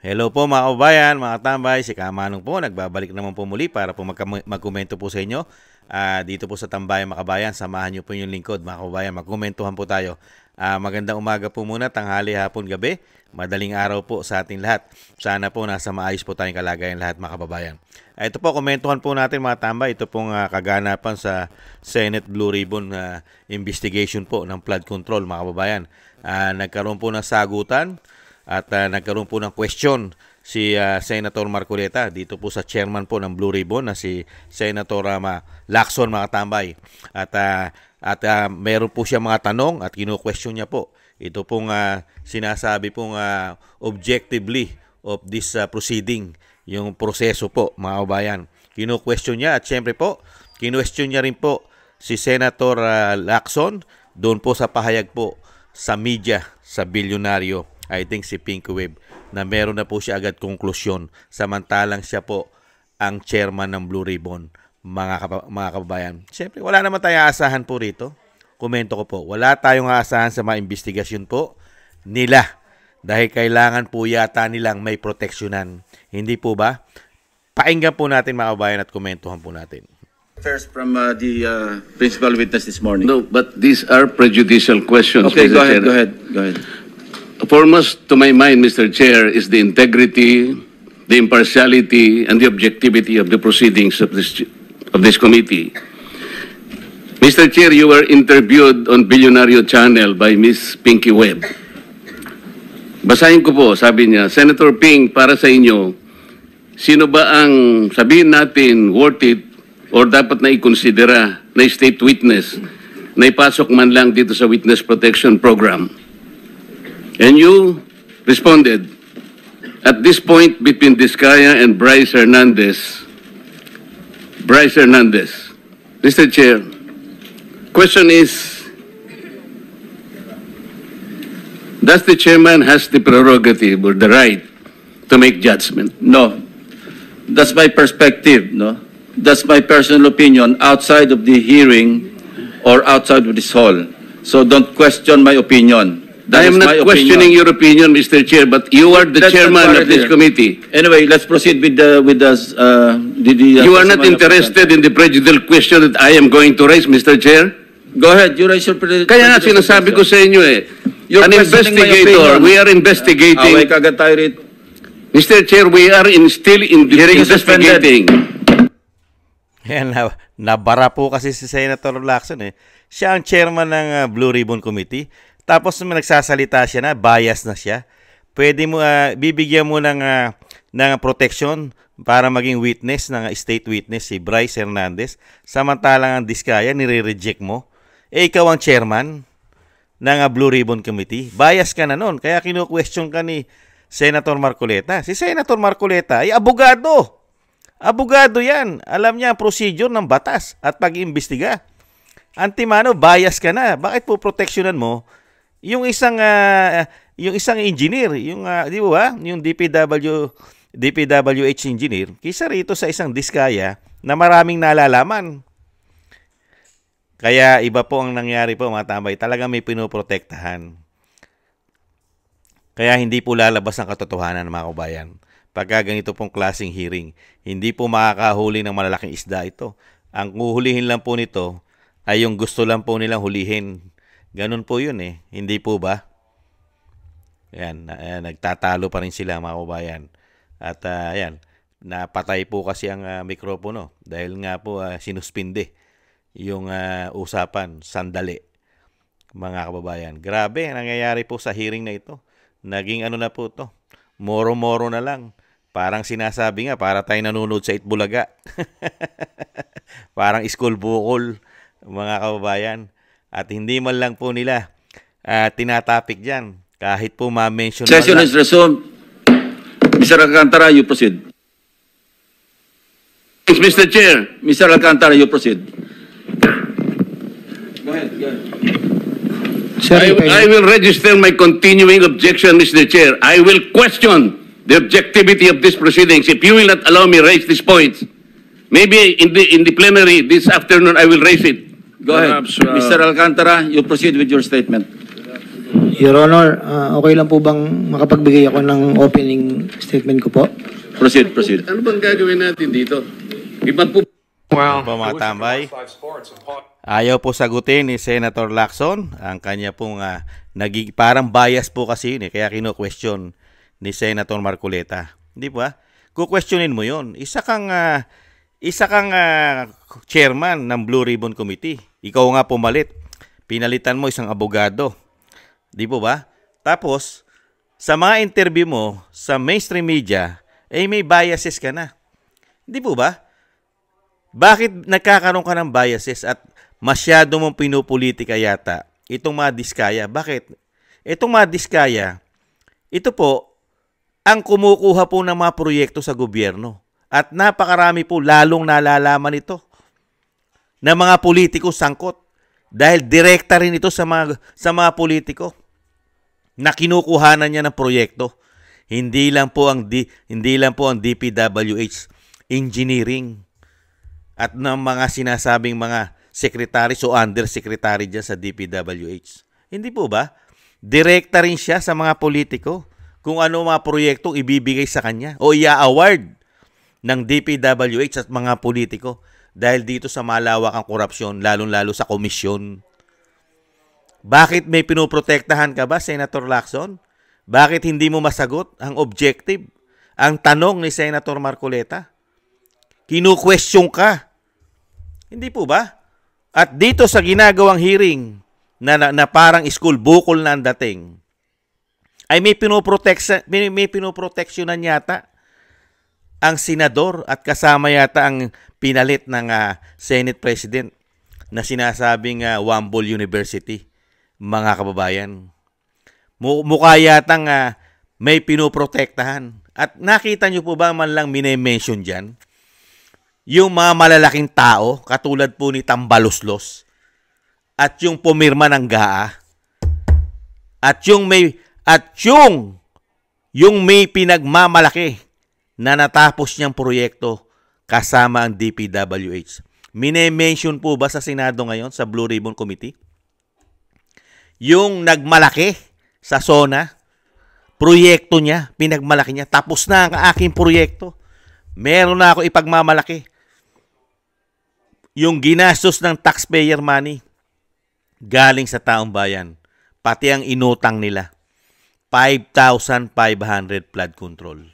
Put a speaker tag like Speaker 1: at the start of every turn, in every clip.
Speaker 1: Hello po mga kababayan, mga tambay, si Kamanong po, nagbabalik naman po muli para po magkomento po sa inyo. Dito po sa Tambayan Makabayan, samahan niyo po yung lingkod mga kababayan, magkomentuhan po tayo. Magandang umaga po muna, tanghali, hapon, gabi, madaling araw po sa ating lahat. Sana po nasa maayos po tayong kalagayan lahat mga kababayan. Ito po, komentuhan po natin mga tambay, ito pong kaganapan sa Senate Blue Ribbon investigation po ng flood control mga kababayan. Nagkaroon po ng sagutan. At nagkaroon po ng question si Senator Marcoleta dito po sa chairman po ng Blue Ribbon na si Senator Lacson mga tambay. At meron po siya mga tanong at kino-question niya po. Ito pong sinasabi pong objectively of this proceeding, yung proseso po mga kabayan. Kino-question niya at syempre po, kino-question niya rin po si Senator Lacson doon po sa pahayag po sa media, sa bilyonaryo. I think si Pinky Web na meron na po siya agad konklusyon samantalang siya po ang chairman ng Blue Ribbon mga kababayan. Siyempre wala naman tayong aasahan po rito. Komento ko po, wala tayong aasahan sa mga investigasyon po nila dahil kailangan po yata nilang may proteksyonan. Hindi po ba? Pakinggan po natin mga kababayan at komentuhan po natin.
Speaker 2: First from the principal witness this morning.
Speaker 3: No, but these are prejudicial questions.
Speaker 2: Okay,
Speaker 3: Mr.
Speaker 2: go
Speaker 3: Chair.
Speaker 2: ahead.
Speaker 3: Foremost to my mind, Mr. Chair, is the integrity, the impartiality, and the objectivity of the proceedings of this committee. Mr. Chair, you were interviewed on Billionario Channel by Miss Pinky Web. Basahin ko po, sabi niya, Senator Ping, para sa inyo, sino ba ang sabihin natin worth it or dapat na ikonsidera na state witness na ipasok man lang dito sa Witness Protection Program? And you responded, at this point between Diskaya and Bryce Hernandez, Mr. Chair, question is, does the chairman has the prerogative or the right to make judgment?
Speaker 2: No, that's my perspective. No, that's my personal opinion outside of the hearing or outside of this hall. So don't question my opinion.
Speaker 3: I am not questioning your opinion, Mr. Chair, but you are the chairman of this committee.
Speaker 2: Anyway, let's proceed with the
Speaker 3: You are not interested in the prejudicial question that I am going to raise, Mr. Chair?
Speaker 2: Go ahead, you raise your
Speaker 3: Kaya nga sinasabi ko sa inyo
Speaker 2: You're
Speaker 3: an
Speaker 2: questioning my
Speaker 3: investigator,
Speaker 2: opinion.
Speaker 3: we are investigating.
Speaker 2: Away kagad tayo rito.
Speaker 3: Mr. Chair, we are still
Speaker 2: Hearing is suspended.
Speaker 3: investigating.
Speaker 1: Yan, nabara po kasi si Senator Lacson Siya ang chairman ng Blue Ribbon Committee. Tapos nagsasalita siya na, bias na siya. Pwede mo, bibigyan mo ng protection para maging witness, ng state witness, si Bryce Hernandez. Samantalang ang Diskaya, nire-reject mo. Ikaw ang chairman ng Blue Ribbon Committee. Bias ka na nun. Kaya kinu-question ka ni Senator Marcoleta. Si Senator Marcoleta ay abogado. Abogado yan. Alam niya ang procedure ng batas at pag-iimbestiga. Antimano, bias ka na. Bakit po proteksyonan mo yung isang engineer, yung di ba? Yung DPWH engineer, kaysa rito sa isang Diskaya na maraming nalalaman. Kaya iba po ang nangyari po mga tambay. Talagang may pinoprotektahan. Kaya hindi po lalabas ang katotohanan mga kabayan. Pagka ganito pong klaseng hearing, hindi po makakahuli ng malalaking isda ito. Ang huhulihin lang po nito ay yung gusto lang po nilang hulihin. Ganun po yun Hindi po ba? Ayan, nagtatalo pa rin sila mga kabayan. At ayan, napatay po kasi ang mikropono dahil nga po sinuspinde yung usapan, sandali. Mga kababayan, grabe nangyayari po sa hearing na ito. Naging ano na po to, moro-moro na lang. Parang sinasabi nga, para tayo nanonood sa Itbulaga. Parang school bukol, mga kababayan. At hindi man lang po nila tinatapik dyan. Kahit po ma-mention.
Speaker 2: Session is resumed. Mr. Alcantara, you proceed.
Speaker 3: Mr. Chair.
Speaker 2: Mr. Alcantara, you proceed. Go ahead.
Speaker 3: I will register my continuing objection, Mr. Chair. I will question the objectivity of these proceedings if you will not allow me raise these points. Maybe in the plenary this afternoon I will raise it.
Speaker 2: Go ahead. Mr. Alcantara, you proceed with your statement.
Speaker 4: Your Honor, okay lang po bang makapagbigay ako ng opening statement ko po?
Speaker 2: Proceed, proceed.
Speaker 3: Ano bang gagawin natin dito? Iba po
Speaker 1: Ano po mga tambay? Ayaw po sagutin ni Senator Lacson ang kanya pong parang bias po kasi yun kaya kino-question ni Senator Marcoleta. Hindi ba? Ku-questionin mo yun. Isa kang chairman ng Blue Ribbon Committee. Ikaw nga pumalit. Pinalitan mo isang abogado. Di po ba? Tapos, sa mga interview mo sa mainstream media, may biases ka na. Di po ba? Bakit nagkakaroon ka ng biases at masyado mong pinupolitika yata itong mga diskaya? Bakit? Itong mga diskaya, ito po, ang kumukuha po ng mga proyekto sa gobyerno. At napakarami po lalong nalalaman ito na mga politiko sangkot. Dahil direkta rin ito sa mga politiko na kinukuhanan niya ng proyekto. Hindi lang po ang DPWH engineering at ng mga sinasabing mga secretaries o undersecretary dyan sa DPWH. Hindi po ba? Direkta rin siya sa mga politiko kung ano mga proyektong ibibigay sa kanya o i-award ng DPWH at mga politiko dahil dito sa malawakang korupsyon, lalong-lalo sa komisyon. Bakit may pinoprotektahan ka ba, Senator Lacson? Bakit hindi mo masagot ang objective, ang tanong ni Senator Marcoleta? Kinu-question ka. Hindi po ba? At dito sa ginagawang hearing na parang school bukol na ang dating, ay may pinoproteksyonan yata ang senador at kasama yata ang pinalit ng Senate President na sinasabing Wambol University, mga kababayan. Mukha yatang may pinoprotektahan. At nakita nyo po ba man lang mine-mention dyan? Yung mga malalaking tao, katulad po ni Tambaloslos, at yung pumirma ng GAA, at yung may pinagmamalaki na natapos niyang proyekto kasama ang DPWH. Mine-mention po ba sa Senado ngayon, sa Blue Ribbon Committee? Yung nagmalaki sa SONA, proyekto niya, pinagmalaki niya, tapos na ang aking proyekto. Meron na ako ipagmamalaki. Yung ginastos ng taxpayer money, galing sa taong bayan, pati ang inutang nila, 5,500 flood control.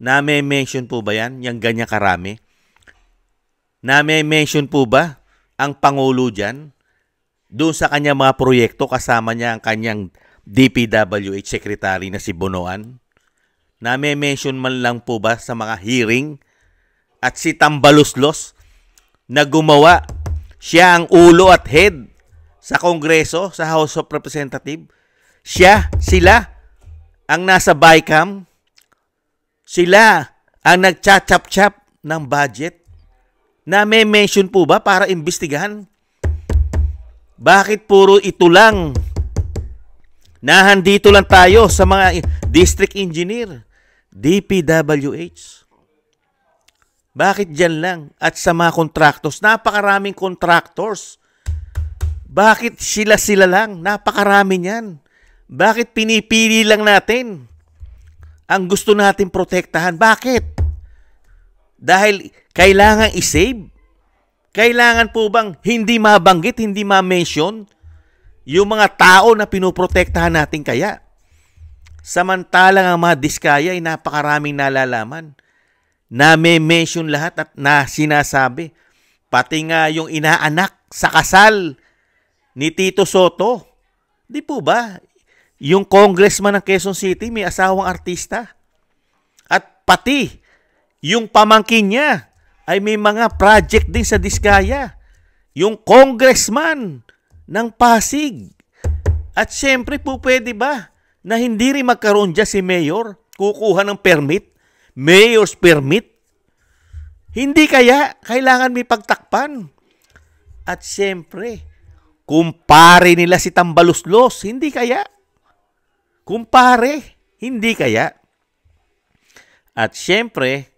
Speaker 1: Na-mention po ba yan? Yung ganyan karami? Na-mention po ba ang Pangulo dyan? Doon sa kanyang mga proyekto, kasama niya ang kanyang DPWH Secretary na si Bonoan? Na-mention man lang po ba sa mga hearing? At si Tambaloslos na gumawa, siya ang ulo at head sa Kongreso, sa House of Representatives. Sila ang nasa BICAM. Sila ang nagcha-chap-chap ng budget. Na may mention po ba para imbestigahan? Bakit puro ito lang? Nahandito lang tayo sa mga district engineer, DPWH. Bakit dyan lang? At sa mga contractors, napakaraming contractors. Bakit sila lang? Napakarami niyan. Bakit pinipili lang natin ang gusto natin protektahan? Bakit? Dahil kailangan i-save? Kailangan po bang hindi mabanggit, hindi ma-mention yung mga tao na pinoprotektahan natin kaya? Samantalang ang mga diskaya ay napakaraming nalalaman. Na may mention lahat at na sinasabi. Pati nga yung inaanak sa kasal ni Tito Soto. Di po ba? Yung congressman ng Quezon City may asawang artista. At pati yung pamangkin niya ay may mga project din sa Diskaya. Yung congressman ng Pasig. At syempre po pwede ba na hindi rin magkaroon dyan si Mayor? Kukuha ng permit? Mayor's permit? Hindi kaya? Kailangan may pagtakpan. At syempre, kumpare nila si Tambaloslos. Hindi kaya? Kumpare, hindi kaya? At syempre,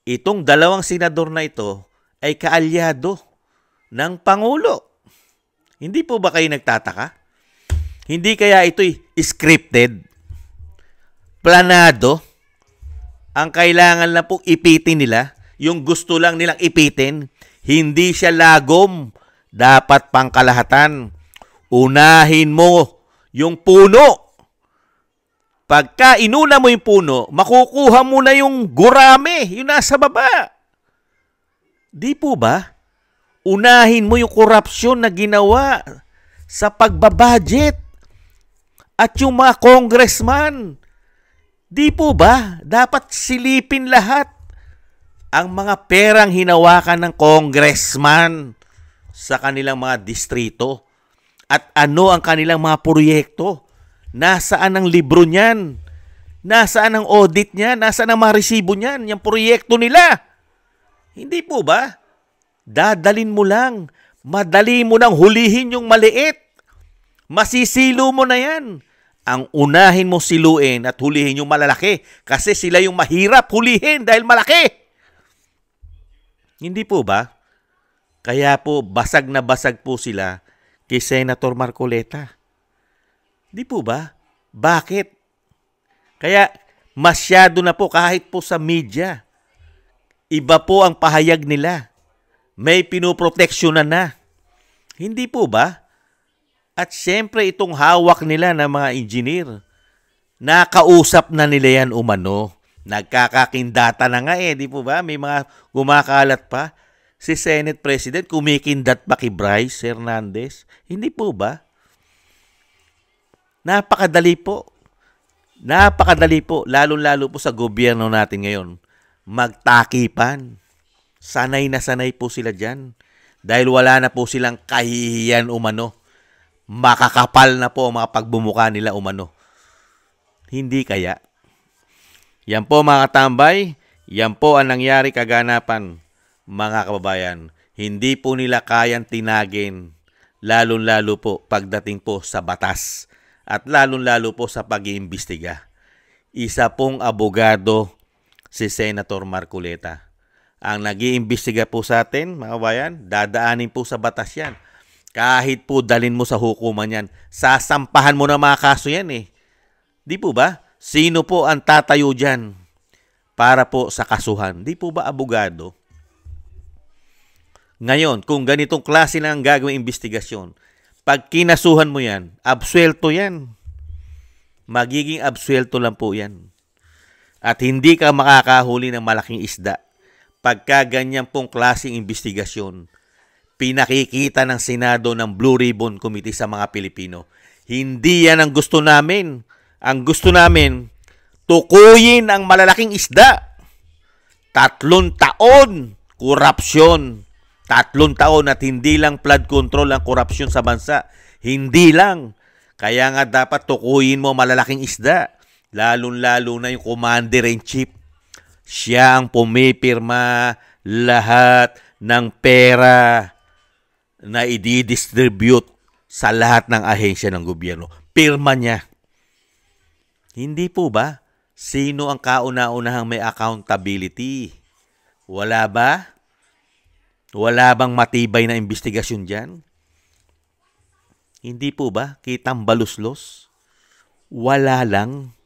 Speaker 1: itong dalawang senador na ito ay kaalyado ng Pangulo. Hindi po ba kayo nagtataka? Hindi kaya ito'y scripted? Planado? Ang kailangan lang pong ipitin nila, yung gusto lang nilang ipitin, hindi siya lagom, dapat pangkalahatan. Unahin mo yung puno. Pagka inuna mo yung puno, makukuha mo na yung gurame, yung nasa baba. Di po ba? Unahin mo yung korupsyon na ginawa sa pagbabudget at yung mga congressman. Di po ba? Dapat silipin lahat ang mga perang hinawakan ng congressman sa kanilang mga distrito at ano ang kanilang mga proyekto. Nasaan ang libro niyan? Nasaan ang audit niyan? Nasaan ang mga resibo niyan? Yung proyekto nila. Hindi po ba? Dadalin mo lang. Madali mo nang hulihin yung maliit. Masisilo mo na yan. Ang unahin mo siluin at hulihin yung malalaki kasi sila yung mahirap hulihin dahil malaki. Hindi po ba? Kaya po basag na basag po sila kay Senator Marcoleta. Di po ba? Bakit? Kaya masyado na po kahit po sa media. Iba po ang pahayag nila. May pinoproteksyonan na. Hindi po ba? At syempre itong hawak nila ng mga engineer, nakausap na nila yan umano. Nagkakakindata na nga di po ba? May mga gumakalat pa. Si Senate President kumikindat pa kay Bryce Hernandez. Hindi po ba? Napakadali po. Napakadali po. Lalo-lalo po sa gobyerno natin ngayon. Magtakipan. Sanay na sanay po sila dyan. Dahil wala na po silang kahihiyan umano. Makakapal na po ang mga pagbumuka nila umano. Hindi kaya. Yan po mga katambay, yan po ang nangyari kaganapan, mga kababayan. Hindi po nila kayang tinagin, lalong-lalo po pagdating po sa batas at lalong-lalo po sa pag-iimbestiga. Isa pong abogado si Senator Marcoleta. Ang nag-iimbestiga po sa atin, mga kababayan, dadaanin po sa batas yan. Kahit po dalin mo sa hukuman yan, sasampahan mo na mga kaso yan eh. Di po ba? Sino po ang tatayo dyan para po sa kasuhan? Di po ba abogado? Ngayon, kung ganitong klase na ang gagawing investigasyon, pag kinasuhan mo yan, absuelto yan. Magiging absuelto lang po yan. At hindi ka makakahuli ng malaking isda. Pagka ganyan pong klaseng investigasyon, pinakikita ng Senado ng Blue Ribbon Committee sa mga Pilipino. Hindi yan ang gusto namin. Ang gusto namin, tukuyin ang malalaking isda. 3 taon, korupsyon. 3 taon at hindi lang flood control ang korupsyon sa bansa. Hindi lang. Kaya nga dapat tukuyin mo malalaking isda. Lalong-lalo na yung Commander-in-Chief. Siya ang pumipirma lahat ng pera na i-distribute sa lahat ng ahensya ng gobyerno. Pirma niya. Hindi po ba? Sino ang kauna-unahang may accountability? Wala ba? Wala bang matibay na investigasyon dyan? Hindi po ba? Kitang baluslos? Wala lang.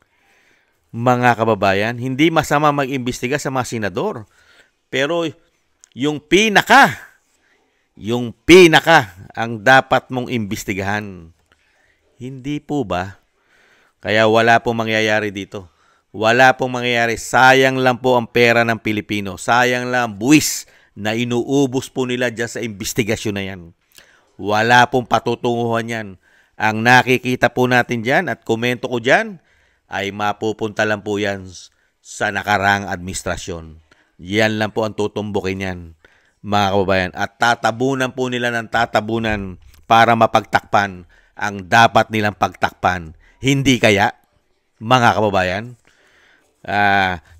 Speaker 1: Mga kababayan, hindi masama mag-imbestiga sa mga senador. Pero yung pinaka ang dapat mong imbestigahan. Hindi po ba? Kaya wala pong mangyayari dito. Wala pong mangyayari. Sayang lang po ang pera ng Pilipino. Sayang lang ang buwis na inuubos po nila dyan sa imbestigasyon na yan. Wala pong patutunguhan yan. Ang nakikita po natin dyan at komento ko dyan ay mapupunta lang po yan sa nakaraang administrasyon. Yan lang po ang tutumbukin yan, mga kababayan. At tatabunan po nila ng tatabunan para mapagtakpan ang dapat nilang pagtakpan. Hindi kaya, mga kababayan?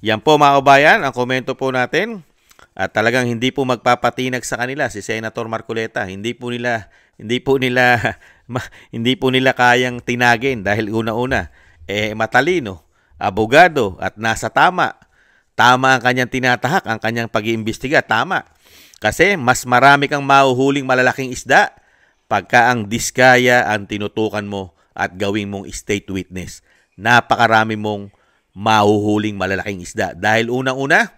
Speaker 1: Yan po mga kababayan, ang komento po natin. At talagang hindi po magpapatinag sa kanila si Senator Marcoleta. Hindi po nila kayang tinagin dahil una-una matalino, abogado at nasa tama. Tama ang kanyang tinatahak, ang kanyang pag-iimbestiga, tama. Kasi mas marami kang mahuhuling malalaking isda pagka ang diskaya ang tinutukan mo at gawin mong state witness. Napakarami mong mahuhuling malalaking isda. Dahil unang-una,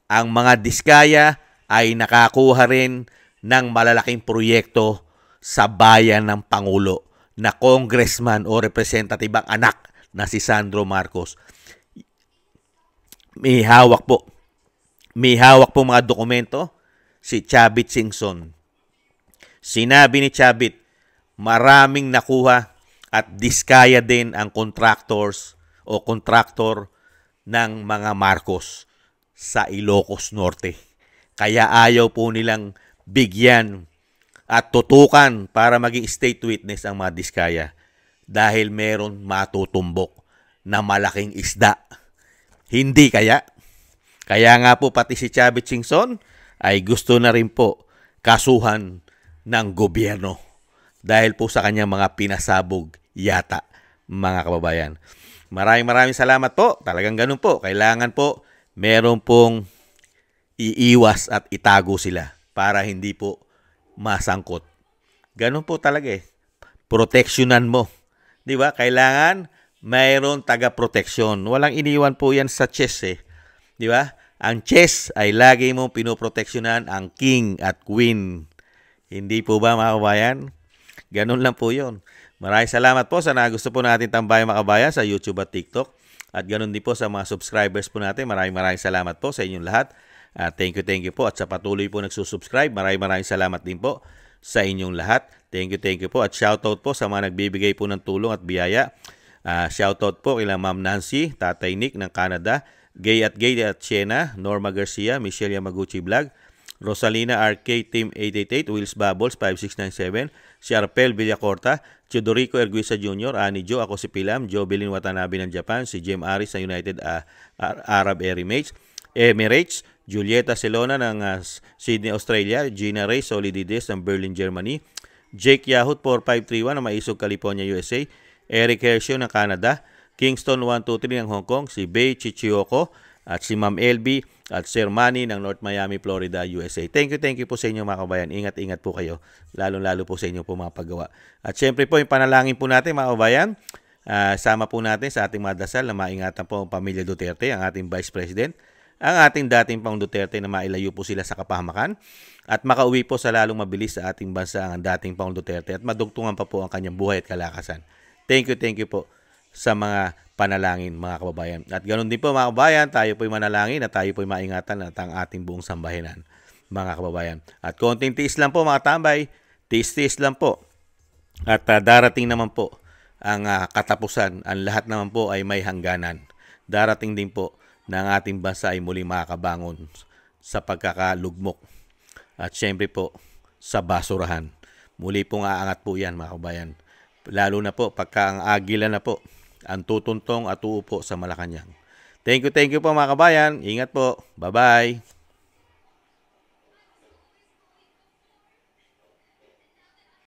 Speaker 1: ang mga diskaya ay nakakuha rin ng malalaking proyekto sa bayan ng Pangulo na congressman o representative ang anak na si Sandro Marcos. May hawak po mga dokumento si Chavit Singson. Sinabi ni Chavit, maraming nakuha at diskaya din ang contractors o kontraktor ng mga Marcos sa Ilocos Norte. Kaya ayaw po nilang bigyan at tutukan para maging state witness ang mga diskaya dahil meron matutumbok na malaking isda. Hindi kaya? Kaya nga po pati si Chavit Singson ay gusto na rin po kasuhan ng gobyerno dahil po sa kanyang mga pinasabog yata, mga kababayan. Maraming salamat po. Talagang ganun po. Kailangan po meron pong iiwas at itago sila para hindi po masangkot. Ganun po talaga eh. Proteksyonan mo. Di ba? Kailangan mayroon taga-proteksyon. Walang iniwan po yan sa chess eh. Di ba? Ang chess ay lagi mong pinoproteksyonan ang king at queen. Hindi po ba mga kabayan? Ganun lang po yun. Maraming salamat po sa nagusto po natin tambayan mga kabayan sa YouTube at TikTok. At ganun din po sa mga subscribers po natin. Maraming salamat po sa inyong lahat. Thank you po. At sa patuloy po nagsusubscribe, maraming salamat din po sa inyong lahat. Thank you po. At shoutout po sa mga nagbibigay po ng tulong at biyaya. Shoutout po kila Ma'am Nancy, Tatay Nick ng Canada, Gay at Siena, Norma Garcia, Michelle Yamaguchi Vlog, Rosalina RK Team 888, Wills Bubbles 5697, Sharpel Villacorta, Chudorico Erguisa Jr., Ani Jo, ako si Pilam, Jovelyn Watanabe ng Japan, si Jem Aris sa United Arab Emirates, Julieta Celona ng Sydney, Australia, Gina Ray Solidides ng Berlin, Germany, Jake Yahut 4531 ng Maisog, California, USA, Eric Hershio ng Canada, Kingston 123 ng Hong Kong, si Bei Chichioko, at si Ma'am LB at Sir Manny ng North Miami, Florida, USA. Thank you po sa inyo mga kabayan. Ingat po kayo. Lalo po sa inyo po mga paggawa. At syempre po yung panalangin po natin mga kabayan. Sama po natin sa ating mga dasal na maingatan po ang pamilya Duterte, ang ating Vice President, ang ating dating Pang Duterte na mailayo po sila sa kapahamakan at makauwi po sa lalong mabilis sa ating bansa ang dating Pang Duterte at madugtungan pa po ang kanyang buhay at kalakasan. Thank you po sa mga panalangin mga kababayan. At ganoon din po mga kababayan, tayo po'y manalangin at tayo po'y maingatan at ang ating buong sambahinan mga kababayan. At konting tiis lang po mga tambay, tiis lang po. At darating naman po ang katapusan, ang lahat naman po ay may hangganan. Darating din po na ang ating bansa ay muli makakabangon sa pagkakalugmok. At syempre po sa basurahan. Muli pong aangat po yan mga kababayan. Lalo na po pagka ang agila na po ang tutuntong at uupo sa Malacanang. Thank you po mga kabayan. Ingat po. Bye-bye.